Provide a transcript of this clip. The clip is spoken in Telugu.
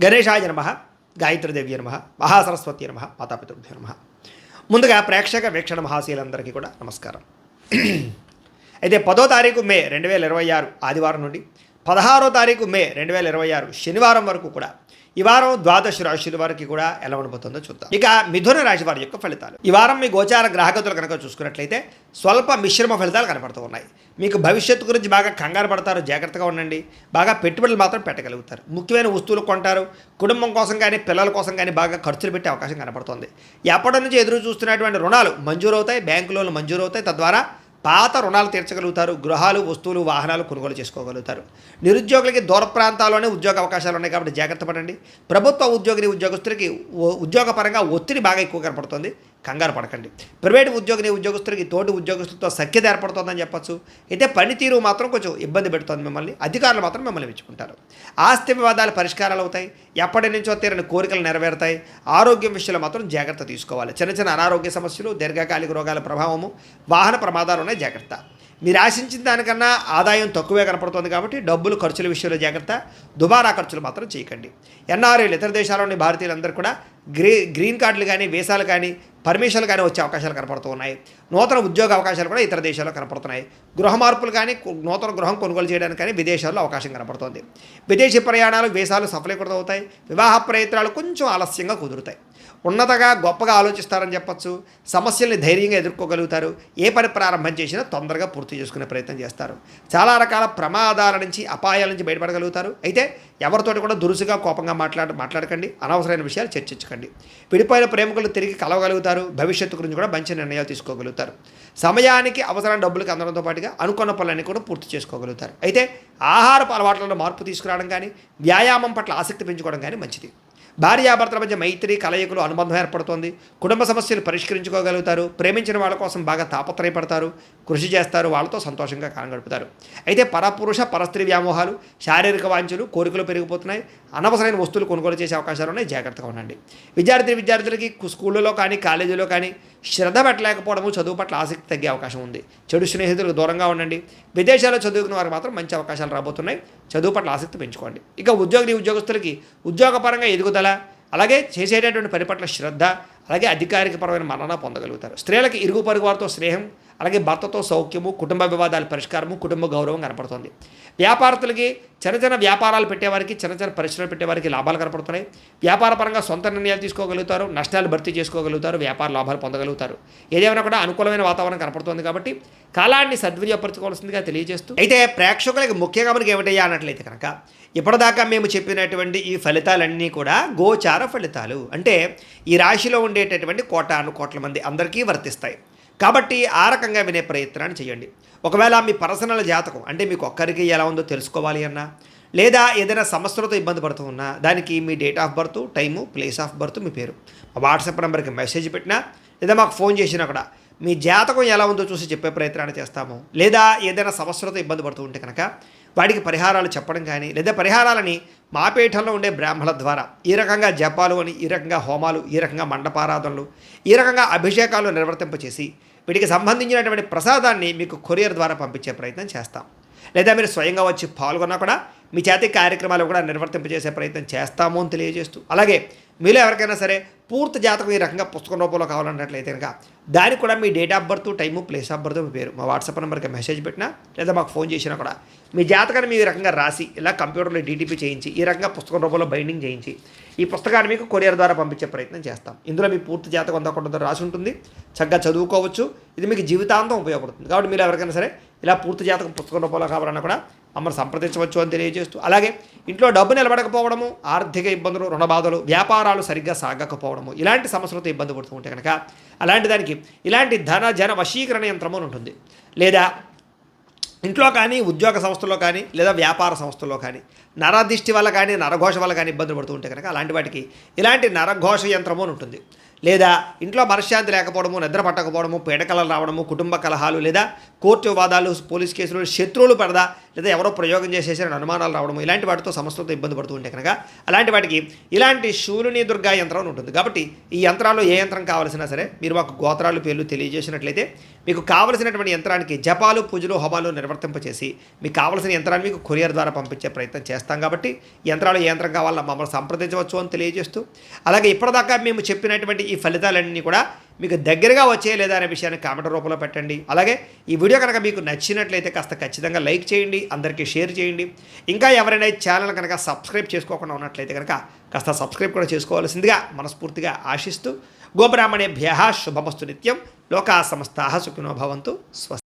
గణేశాయ నమః, గాయత్రీదేవి నమః, మహాసరస్వతి నమః, మాతాపితృభ్యో నమః. ముందుగా ప్రేక్షక వీక్షణ మహాశీలందరికీ కూడా నమస్కారం. అయితే 10వ తారీఖు మే 2026 ఆదివారం నుండి 16వ తారీఖు మే 2026 శనివారం వరకు కూడా ఈ వారం ద్వాదశ రాశుల వారికి కూడా ఎలా ఉండబోతుందో చూద్దాం. ఇక మిథున రాశి వారి యొక్క ఫలితాలు. ఈ వారం మీ గోచార గ్రహగతులు కనుక చూసుకున్నట్లయితే స్వల్ప మిశ్రమ ఫలితాలు కనపడుతూ ఉన్నాయి. మీకు భవిష్యత్తు గురించి బాగా కంగారు పడతారు, జాగ్రత్తగా ఉండండి. బాగా పెట్టుబడులు మాత్రం పెట్టగలుగుతారు. ముఖ్యమైన వస్తువులు కొంటారు. కుటుంబం కోసం కానీ పిల్లల కోసం కానీ బాగా ఖర్చులు పెట్టే అవకాశం కనపడుతుంది. ఎప్పటి నుంచి ఎదురు చూస్తున్నటువంటి రుణాలు మంజూరవుతాయి, బ్యాంకు లోన్లు మంజూరవుతాయి. తద్వారా పాత రుణాలు తీర్చగలుగుతారు. గృహాలు, వస్తువులు, వాహనాలు కొనుగోలు చేసుకోగలుగుతారు. నిరుద్యోగులకి దూర ప్రాంతాల్లోనే ఉద్యోగ అవకాశాలు ఉన్నాయి కాబట్టి జాగ్రత్త పడండి. ప్రభుత్వ ఉద్యోగస్తులకి ఉద్యోగపరంగా ఒత్తిడి బాగా ఎక్కువ కనపడుతుంది, కంగారు పడకండి. ప్రైవేటు ఉద్యోగస్తులకి తోటి ఉద్యోగస్తులతో సఖ్యత ఏర్పడుతుందని చెప్పచ్చు. అయితే పనితీరు మాత్రం కొంచెం ఇబ్బంది పెడుతుంది మిమ్మల్ని. అధికారులు మాత్రం మిమ్మల్ని మెచ్చుకుంటారు. ఆస్తి వివాదాలు పరిష్కారాలు అవుతాయి. ఎప్పటి నుంచో తీరని కోరికలు నెరవేరుతాయి. ఆరోగ్యం విషయంలో మాత్రం జాగ్రత్త తీసుకోవాలి. చిన్న అనారోగ్య సమస్యలు, దీర్ఘకాలిక రోగాల ప్రభావము, వాహన ప్రమాదాలు ఉన్నాయి, జాగ్రత్త. మీరు ఆశించిన దానికన్నా ఆదాయం తక్కువే కనపడుతుంది కాబట్టి డబ్బులు ఖర్చుల విషయంలో జాగ్రత్త. దుబారా ఖర్చులు మాత్రం చేయకండి. ఎన్ఆర్ఐలు, ఇతర దేశాల్లోని భారతీయులందరూ కూడా గ్రీన్ కార్డులు కానీ, వీసాలు కానీ, పర్మిషన్లు కానీ వచ్చే అవకాశాలు కనపడుతూ ఉన్నాయి. నూతన ఉద్యోగ అవకాశాలు కూడా ఇతర దేశాల్లో కనపడుతున్నాయి. గృహ మార్పులు కానీ, నూతన గృహం కొనుగోలు చేయడానికి కానీ విదేశాల్లో అవకాశం కనపడుతుంది. విదేశీ ప్రయాణాలు, వీసాలు సఫలీకృతం అవుతాయి. వివాహ ప్రయత్నాలు కొంచెం ఆలస్యంగా కుదురుతాయి. ఉన్నతగా గొప్పగా ఆలోచిస్తారని చెప్పచ్చు. సమస్యల్ని ధైర్యంగా ఎదుర్కోగలుగుతారు. ఏ పని ప్రారంభం చేసినా తొందరగా పూర్తి చేసుకునే ప్రయత్నం చేస్తారు. చాలా రకాల ప్రమాదాల నుంచి, అపాయాల నుంచి బయటపడగలుగుతారు. అయితే ఎవరితోటి కూడా దురుసుగా కోపంగా మాట్లాడకండి. అనవసరమైన విషయాలు చర్చించకండి. విడిపోయిన ప్రేమికులు తిరిగి కలవగలుగుతారు. భవిష్యత్తు గురించి కూడా మంచి నిర్ణయాలు తీసుకోగలుగుతారు. సమయానికి అవసరం డబ్బులకు అందడంతో పాటుగా అనుకున్న పనులన్నీ కూడా పూర్తి చేసుకోగలుగుతారు. అయితే ఆహారపు అలవాట్లలో మార్పు తీసుకురావడం కానీ, వ్యాయామం పట్ల ఆసక్తి పెంచుకోవడం కానీ మంచిది. భార్యాభర్తల మధ్య మైత్రి, కలయికలు, అనుబంధం ఏర్పడుతుంది. కుటుంబ సమస్యలు పరిష్కరించుకోగలుగుతారు. ప్రేమించిన వాళ్ళ కోసం బాగా తాపత్రయపడతారు, కృషి చేస్తారు. వాళ్ళతో సంతోషంగా కాలం గడుపుతారు. అయితే పరపురుష పరస్త్రీ వ్యామోహాలు, శారీరక వాంఛలు, కోరికలు పెరిగిపోతున్నాయి. అనవసరమైన వస్తువులు కొనుగోలు చేసే అవకాశాలు ఉన్నాయి, జాగ్రత్తగా ఉండండి. విద్యార్థులకి స్కూళ్ళలో కానీ, కాలేజీలో కానీ శ్రద్ధ పెట్టలేకపోవడము, చదువు పట్ల ఆసక్తి తగ్గే అవకాశం ఉంది. చెడు స్నేహితులకు దూరంగా ఉండండి. విదేశాల్లో చదువుకున్న వారికి మాత్రం మంచి అవకాశాలు రాబోతున్నాయి. చదువు పట్ల ఆసక్తి పెంచుకోండి. ఇక ఉద్యోగస్తులకి ఉద్యోగపరంగా ఎదుగుదల, అలాగే చేసేటటువంటి పని పట్ల శ్రద్ధ, అలాగే అధికారికపరమైన మన్నన పొందగలుగుతారు. స్త్రీలకి ఇరుగు పొరుగు వారితో స్నేహం, అలాగే భర్తతో సౌఖ్యము, కుటుంబ వివాదాల పరిష్కారము, కుటుంబ గౌరవం కనపడుతుంది. వ్యాపారస్తులకి చిన్న వ్యాపారాలు పెట్టేవారికి, చిన్న పరిశ్రమలు పెట్టేవారికి లాభాలు కనపడుతున్నాయి. వ్యాపారపరంగా సొంత నిర్ణయాలు తీసుకోగలుగుతారు. నష్టాలు భర్తీ చేసుకోగలుగుతారు. వ్యాపార లాభాలు పొందగలుగుతారు. ఏదేమైనా కూడా అనుకూలమైన వాతావరణం కనపడుతుంది కాబట్టి కాలాన్ని సద్వినియోగపరచుకోవాల్సిందిగా తెలియజేస్తూ, అయితే ప్రేక్షకులకి ముఖ్యంగా మనకి ఏమిటయ్యా అన్నట్లయితే కనుక ఇప్పటిదాకా మేము చెప్పినటువంటి ఈ ఫలితాలన్నీ కూడా గోచార ఫలితాలు. అంటే ఈ రాశిలో ఉండేటటువంటి కోట్ల మంది అందరికీ వర్తిస్తాయి. కాబట్టి ఆ రకంగా వినే ప్రయత్నాన్ని చేయండి. ఒకవేళ మీ పర్సనల్ జాతకం అంటే మీకు ఒక్కరికి ఎలా ఉందో తెలుసుకోవాలి అన్నా, లేదా ఏదైనా సమస్యలతో ఇబ్బంది పడుతూ ఉన్నా, దానికి మీ date of birth, time, place of birth, మీ పేరు మా వాట్సాప్ నెంబర్కి మెసేజ్ పెట్టినా, లేదా మాకు ఫోన్ చేసినా కూడా మీ జాతకం ఎలా ఉందో చూసి చెప్పే ప్రయత్నాన్ని చేస్తాము. లేదా ఏదైనా సమస్యలతో ఇబ్బంది పడుతూ ఉంటే కనుక వాటికి పరిహారాలు చెప్పడం కానీ, లేదా పరిహారాలని మా పీఠంలో ఉండే బ్రాహ్మణుల ద్వారా ఈ రకంగా జపాలు అని, ఈ రకంగా హోమాలు, ఈ రకంగా మండపారాధనలు, ఈ రకంగా అభిషేకాలు నిర్వర్తింపచేసి వీటికి సంబంధించినటువంటి ప్రసాదాన్ని మీకు కొరియర్ ద్వారా పంపించే ప్రయత్నం చేస్తాం. లేదా మీరు స్వయంగా వచ్చి పాల్గొన్నా కూడా మీ చేతి కార్యక్రమాలు కూడా నిర్వర్తింపజేసే ప్రయత్నం చేస్తాము అని తెలియజేస్తూ, అలాగే మీలో ఎవరికైనా సరే పూర్తి జాతకం ఈ రకంగా పుస్తకం రూపంలో కావాలన్నట్లయితే కనుక దానికి కూడా మీ date of birth, time, place of birth, మీ పేరు మా వాట్సాప్ నెంబర్కి మెసేజ్ పెట్టినా, లేదా మాకు ఫోన్ చేసినా కూడా మీ జాతకాన్ని మీ రకంగా రాసి ఇలా కంప్యూటర్లో డీటీపీ చేయించి ఈ రకంగా పుస్తకం రూపంలో బైండింగ్ చేయించి ఈ పుస్తకాన్ని మీకు కొరియర్ ద్వారా పంపించే ప్రయత్నం చేస్తాం. ఇందులో మీ పూర్తి జాతకం అంతా కూడా రాసి ఉంటుంది. చక్కగా చదువుకోవచ్చు. ఇది మీకు జీవితాంతం ఉపయోగపడుతుంది. కాబట్టి మీరు ఎవరికైనా సరే ఇలా పూర్తి జాతకం పుస్తకం రూపంలో కావాలన్నా కూడా మమ్మల్ని సంప్రదించవచ్చు అని తెలియజేస్తూ, అలాగే ఇంట్లో డబ్బు నిలబడకపోవడము, ఆర్థిక ఇబ్బందులు, రుణ బాధలు, వ్యాపారాలు సరిగ్గా సాగకపోవడము, ఇలాంటి సమస్యలతో ఇబ్బంది పడుతూ ఉంటే కనుక అలాంటి దానికి ఇలాంటి జన వశీకరణ యంత్రము ఉంటుంది. లేదా ఇంట్లో కానీ, ఉద్యోగ సంస్థల్లో కానీ, లేదా వ్యాపార సంస్థల్లో కానీ నరదిష్టి వల్ల కానీ, నరఘోష వల్ల కానీ ఇబ్బందులు పడుతూ ఉంటే కనుక అలాంటి వాటికి ఇలాంటి నరఘోష యంత్రము అని ఉంటుంది. లేదా ఇంట్లో మనశ్శాంతి లేకపోవడము, నిద్ర పట్టకపోవడము, పీడకలలు రావడము, కుటుంబ కలహాలు, లేదా కోర్టు వాదాలు, పోలీస్ కేసులు, శత్రువులు పడదా, లేదా ఎవరో ప్రయోగం చేసేసారని అనుమానాలు రావడము, ఇలాంటి వాటితో సమస్యలతో ఇబ్బంది పడుతూ ఉంటే కనుక అలాంటి వాటికి ఇలాంటి శూలిని దుర్గా యంత్రం అని ఉంటుంది. కాబట్టి ఈ యంత్రాల్లో ఏ యంత్రం కావాల్సినా సరే మీరు మాకు గోత్రాలు పేర్లు తెలియజేసినట్లయితే మీకు కావలసినటువంటి యంత్రానికి జపాలు, పూజలు, హోమాలు నిర్వర్తింపచేసి మీకు కావలసిన యంత్రాన్ని మీకు కొరియర్ ద్వారా పంపించే ప్రయత్నం చేస్తాం. కాబట్టి ఈ యంత్రాలు ఏ యంత్రం కావాలో మమ్మల్ని సంప్రదించవచ్చు అని తెలియజేస్తూ, అలాగే ఇప్పటిదాకా మేము చెప్పినటువంటి ఈ ఫలితాలన్నీ కూడా మీకు దగ్గరగా వచ్చే లేదా అనే విషయాన్ని కామెంట్ రూపంలో పెట్టండి. అలాగే ఈ వీడియో కనుక మీకు నచ్చినట్లయితే కాస్త ఖచ్చితంగా లైక్ చేయండి, అందరికీ షేర్ చేయండి. ఇంకా ఎవరైనా ఛానల్ కనుక సబ్స్క్రైబ్ చేసుకోకుండా ఉన్నట్లయితే కనుక కాస్త సబ్స్క్రైబ్ కూడా చేసుకోవాల్సిందిగా మనస్ఫూర్తిగా ఆశిస్తూ, గోబ్రాహ్మణేభ్యః శుభమస్తు నిత్యం, లోకా సమస్తాః సుఖినో భవంతు. స్వస్తి.